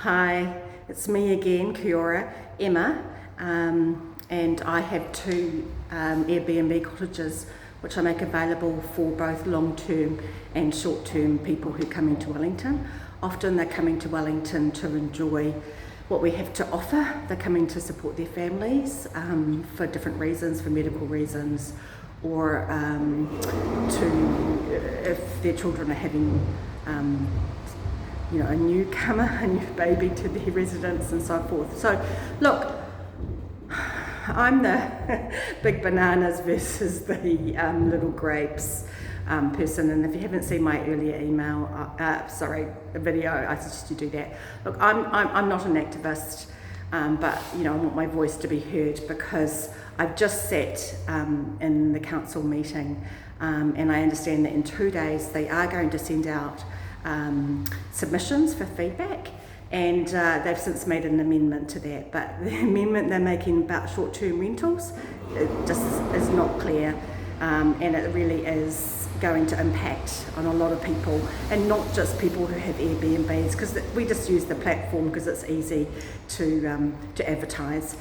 Hi, it's me again, kia ora, Emma, and I have two Airbnb cottages which I make available for both long-term and short-term people who come into Wellington. Often they're coming to Wellington to enjoy what we have to offer. They're coming to support their families for different reasons, for medical reasons, or if their children are having a newcomer, a new baby to their residence and so forth. So look, I'm the big bananas versus the little grapes person, and if you haven't seen my earlier video, I suggest you do that. Look, I'm not an activist, but I want my voice to be heard because I've just sat in the council meeting, and I understand that in 2 days they are going to send out submissions for feedback, and they've since made an amendment to that, but the amendment they're making about short-term rentals, it just is not clear, and it really is going to impact on a lot of people, and not just people who have Airbnbs, because we just use the platform because it's easy to advertise.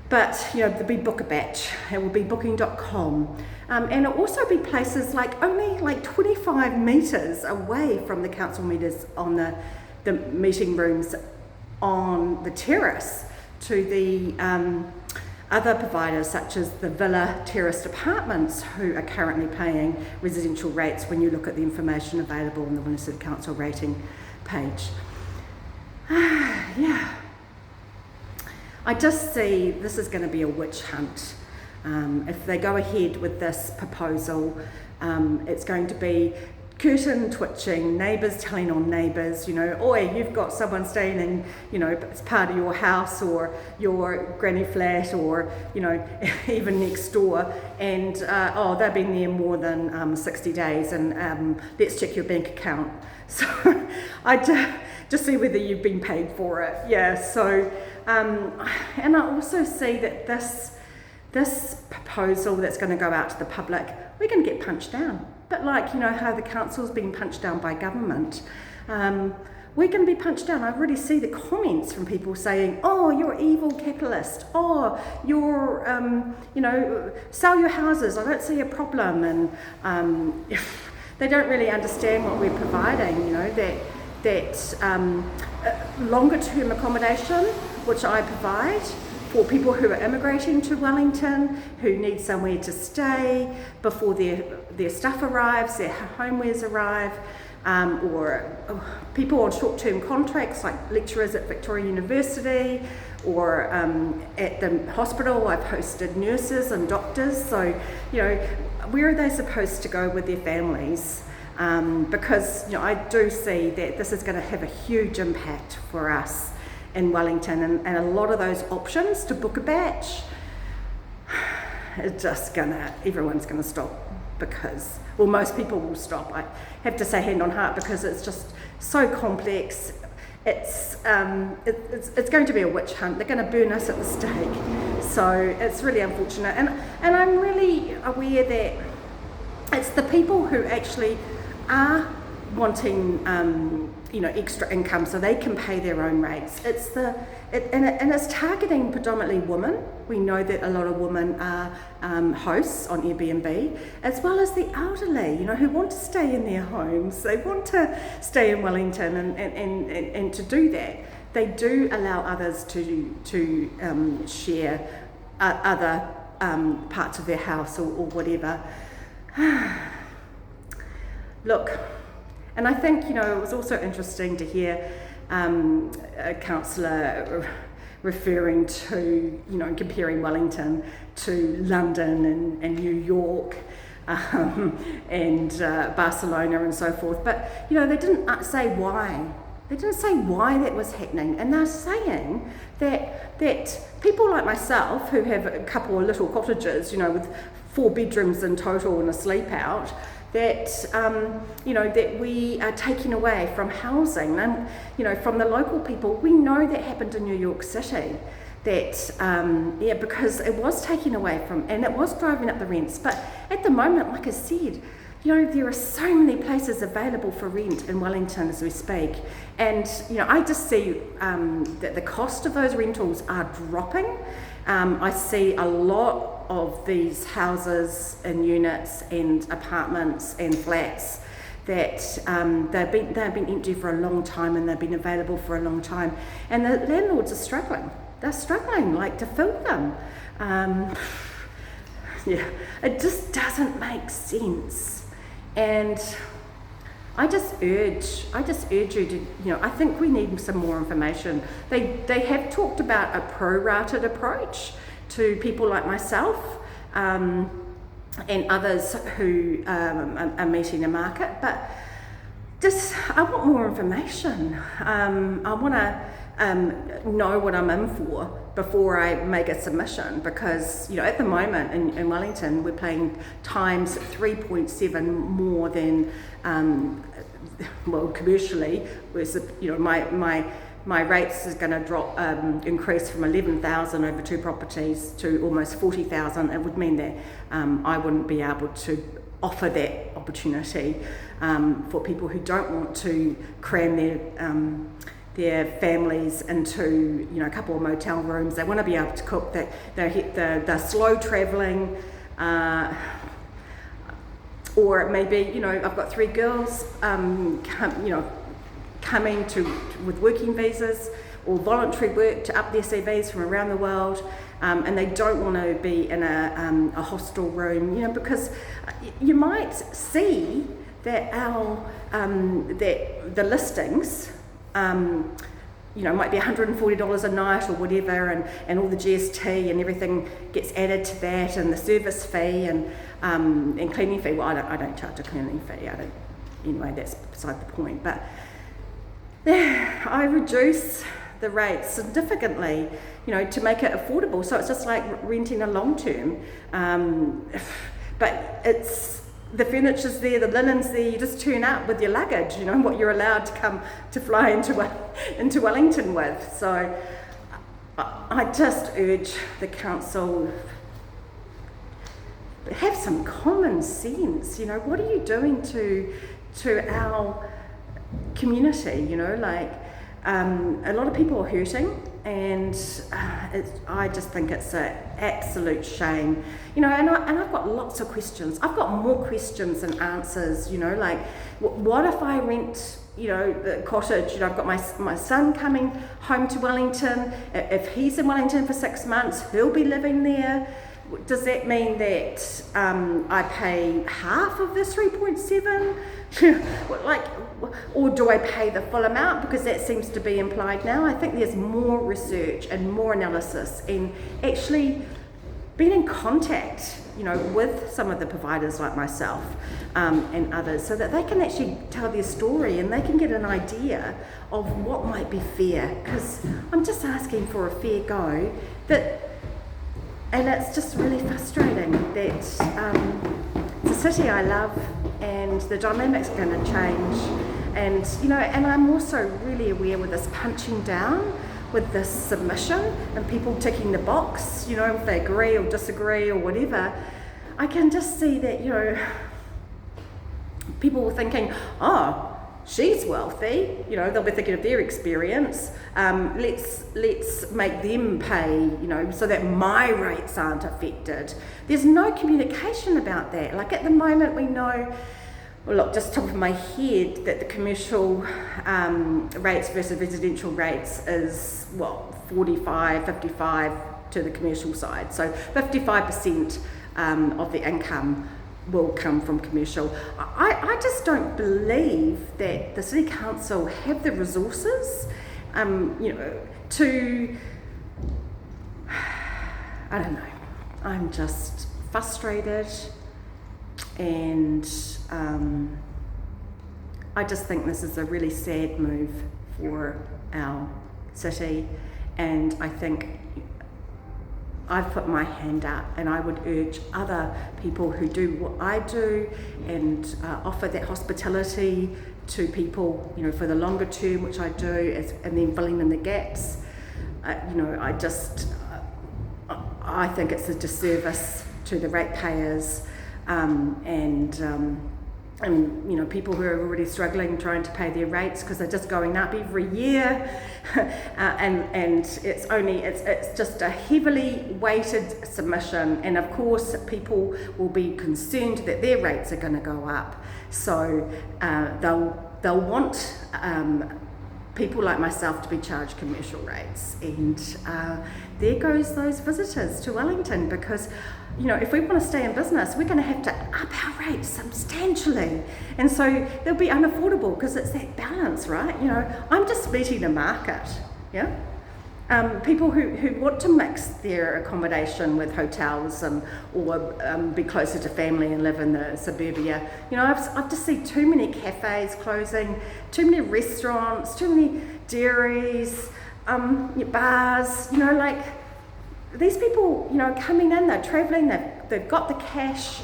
But there'll be book a batch, it will be booking.com, and it'll also be places only 25 metres away from the council meters on the meeting rooms on the terrace to the other providers such as the villa terraced apartments who are currently paying residential rates when you look at the information available on the Wellington City Council rating page. Yeah. I just see this is going to be a witch hunt. If they go ahead with this proposal, it's going to be curtain twitching, neighbours telling on neighbours, oi, you've got someone staying in, it's part of your house or your granny flat or, even next door, and they've been there more than 60 days and let's check your bank account. So I just see whether you've been paid for it. Yeah, so, and I also see that this proposal that's going to go out to the public, we're going to get punched down. But how the council's been punched down by government, we're going to be punched down. I really see the comments from people saying, oh, you're evil capitalist, oh, you're, sell your houses, I don't see a problem. And they don't really understand what we're providing, that longer term accommodation, which I provide, for people who are immigrating to Wellington, who need somewhere to stay before their stuff arrives, their homewares arrive, or people on short-term contracts like lecturers at Victoria University, or at the hospital I've hosted nurses and doctors. So, where are they supposed to go with their families? Because I do see that this is going to have a huge impact for us in Wellington, and a lot of those options to book a batch, everyone's gonna stop because, well, most people will stop. I have to say hand on heart because it's just so complex. It's going to be a witch hunt. They're going to burn us at the stake. So it's really unfortunate, and I'm really aware that it's the people who actually are wanting extra income so they can pay their own rates. And it's targeting predominantly women. We know that a lot of women are hosts on Airbnb, as well as the elderly, who want to stay in their homes. They want to stay in Wellington, and to do that, they do allow others to share other parts of their house or whatever. Look, and I think, it was also interesting to hear a councillor referring to, comparing Wellington to London and New York and Barcelona and so forth. But, they didn't say why. They didn't say why that was happening. And they're saying that people like myself, who have a couple of little cottages, with 4 bedrooms in total and a sleep out, that that we are taking away from housing, and from the local people. We know that happened in New York City, that because it was taken away from, and it was driving up the rents. But at the moment, like I said, there are so many places available for rent in Wellington as we speak, and I just see that the cost of those rentals are dropping. I see a lot of these houses and units and apartments and flats that they've been empty for a long time, and they've been available for a long time, and the landlords are struggling. They're struggling to fill them. It just doesn't make sense. And I just urge you to, I think we need some more information. They have talked about a prorated approach to people like myself, and others who are meeting a market, but I want more information. I want to know what I'm in for before I make a submission, because at the moment in Wellington we're paying times 3.7 more than commercially. Whereas my rates is going to increase from 11,000 over 2 properties to almost 40,000. It would mean that I wouldn't be able to offer that opportunity for people who don't want to cram their families into a couple of motel rooms. They want to be able to cook. They're slow travelling, or it may be I've got 3 girls coming with working visas or voluntary work to up their CVs from around the world, and they don't want to be in a hostel room, because you might see that that the listings might be $140 a night or whatever, and all the GST and everything gets added to that, and the service fee and cleaning fee. Well, I don't charge a cleaning fee. Anyway, that's beside the point. But I reduce the rates significantly, to make it affordable. So it's just like renting a long term. But the furniture's there, the linen's there. You just turn up with your luggage. What you're allowed to fly into Wellington with. So I just urge the council, have some common sense. What are you doing to our community? A lot of people are hurting, and I just think it's an absolute shame. And I've got lots of questions. I've got more questions than answers. What if I rent the cottage? I've got my son coming home to Wellington. If he's in Wellington for 6 months, he'll be living there. Does that mean that I pay half of the 3.7? Or do I pay the full amount? Because that seems to be implied now. I think there's more research and more analysis, and actually being in contact, with some of the providers like myself and others, so that they can actually tell their story and they can get an idea of what might be fair. Because I'm just asking for a fair go. And it's just really frustrating that it's a city I love, and the dynamic's going to change. And and I'm also really aware with this punching down, with this submission and people ticking the box, if they agree or disagree or whatever. I can just see that people were thinking, oh, she's wealthy, they'll be thinking of their experience. Let's make them pay, so that my rates aren't affected. There's no communication about that. At the moment we know, well, look, just top of my head, that the commercial rates versus residential rates is 55 to the commercial side. So 55% of the income will come from commercial. I just don't believe that the City Council have the resources, to, I don't know, I'm just frustrated, and I just think this is a really sad move for our city, and I think I've put my hand up, and I would urge other people who do what I do and offer that hospitality to people, for the longer term, which I do, and then filling in the gaps. I think it's a disservice to the ratepayers, and and you know, people who are already struggling trying to pay their rates because they're just going up every year, and it's just a heavily weighted submission, and of course people will be concerned that their rates are going to go up, so they'll want people like myself to be charged commercial rates, and there goes those visitors to Wellington, because you know, if we want to stay in business, we're going to have to up our rates substantially, and so they'll be unaffordable, because it's that balance, right? You know, I'm just meeting the market, yeah. People who want to mix their accommodation with hotels, or be closer to family and live in the suburbia. You know, I've just seen too many cafes closing, too many restaurants, too many dairies, bars. You know, like, these people, you know, coming in, they're travelling, they've got the cash,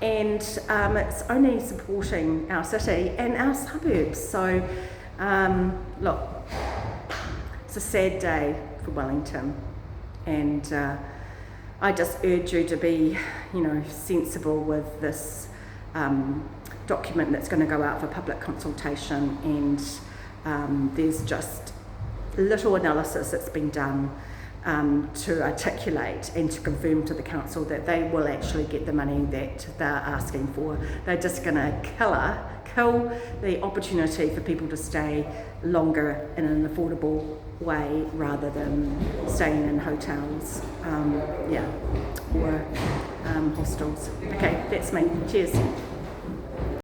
and it's only supporting our city and our suburbs. So, look, it's a sad day for Wellington, and I just urge you to be, you know, sensible with this document that's going to go out for public consultation, and there's just little analysis that's been done to articulate and to confirm to the council that they will actually get the money that they're asking for. They're just going to kill the opportunity for people to stay longer in an affordable way, rather than staying in hotels, or hostels. Okay, that's me. Cheers.